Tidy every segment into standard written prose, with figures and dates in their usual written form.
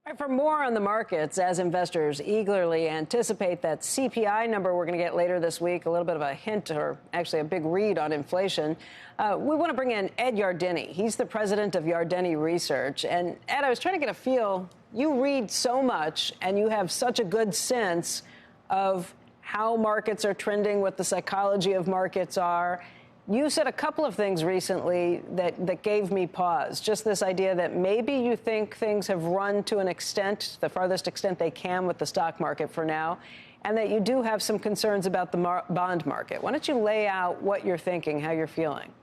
All right, for more on the markets, as investors eagerly anticipate that CPI number we're going to get later this week, a little bit of a hint or actually a big read on inflation, we want to bring in Ed Yardeni. He's the president of Yardeni Research. And Ed, I was trying to get a feel. You read so much and you have such a good sense of how markets are trending, what the psychology of markets are. You said a couple of things recently that gave me pause. Just this idea that maybe you think things have run to an extent, the farthest extent they can with the stock market for now, and that you do have some concerns about the bond market. Why don't you lay out what you're thinking, how you're feeling?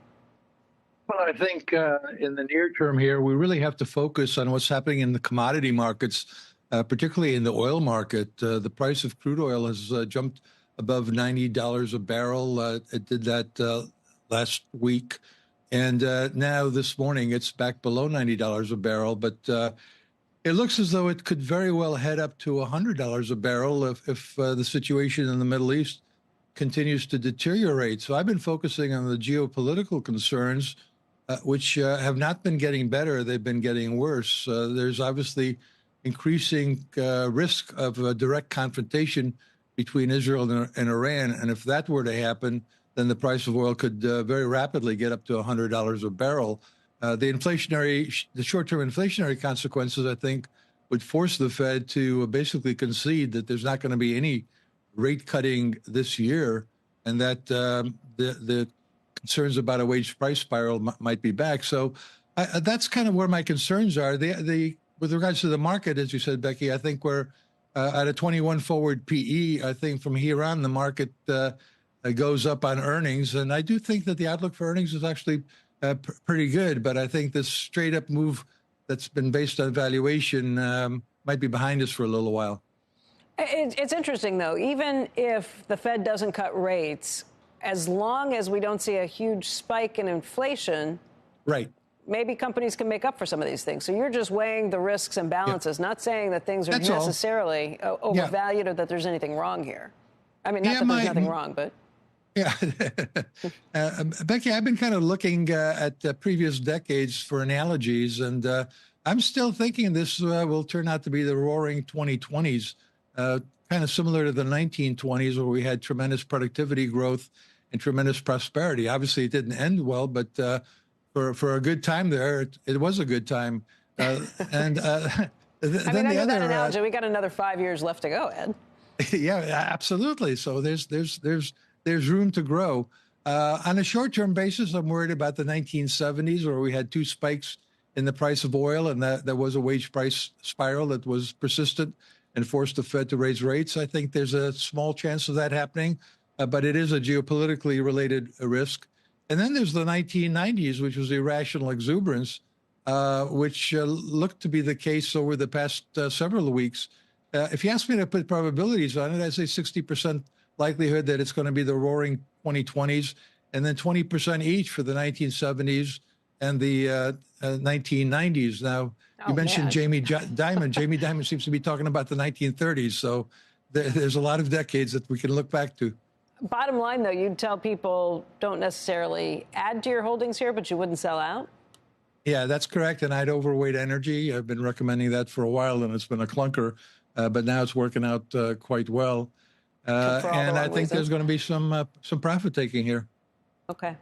Well, I think in the near term here, we really have to focus on what's happening in the commodity markets, particularly in the oil market. The price of crude oil has jumped above $90 a barrel. It did that last week. And now this morning, it's back below $90 a barrel. But it looks as though it could very well head up to $100 a barrel if the situation in the Middle East continues to deteriorate. So I've been focusing on the geopolitical concerns, which have not been getting better. They've been getting worse. There's obviously increasing risk of a direct confrontation between Israel and Iran. And if that were to happen, then the price of oil could very rapidly get up to $100 a barrel. The short-term inflationary consequences, I think, would force the Fed to basically concede that there's not going to be any rate cutting this year, and that the concerns about a wage price spiral might be back. So that's kind of where my concerns are. With regards to the market, as you said, Becky, I think we're at a 21 forward PE. I think from here on, the market goes up on earnings. And I do think that the outlook for earnings is actually pretty good. But I think this straight up move that's been based on valuation might be behind us for a little while. It's interesting, though, even if the Fed doesn't cut rates, as long as we don't see a huge spike in inflation, right, maybe companies can make up for some of these things. So you're just weighing the risks and balances, not saying that things are That's necessarily overvalued or that there's anything wrong here. I mean, not that there's nothing wrong, but... Yeah. Becky, I've been kind of looking at previous decades for analogies, and I'm still thinking this will turn out to be the roaring 2020s, kind of similar to the 1920s, where we had tremendous productivity growth and tremendous prosperity. Obviously, it didn't end well, but for a good time there, it was a good time. And I mean, under that analogy, we got another 5 years left to go, Ed. Yeah, absolutely. So there's room to grow. On a short-term basis, I'm worried about the 1970s, where we had two spikes in the price of oil, and there was a wage price spiral that was persistent and forced the Fed to raise rates. I think there's a small chance of that happening, but it is a geopolitically related risk. And then there's the 1990s, which was irrational exuberance, which looked to be the case over the past several weeks. If you ask me to put probabilities on it, I'd say 60% likelihood that it's going to be the roaring 2020s, and then 20% each for the 1970s and the 1990s. Now, you mentioned Jamie Dimon. Jamie Dimon seems to be talking about the 1930s. So there's a lot of decades that we can look back to. Bottom line, though, you'd tell people don't necessarily add to your holdings here, but you wouldn't sell out? Yeah, that's correct. And I'd overweight energy. I've been recommending that for a while, and it's been a clunker. But now it's working out quite well. And I think there's going to be some profit taking here. Okay.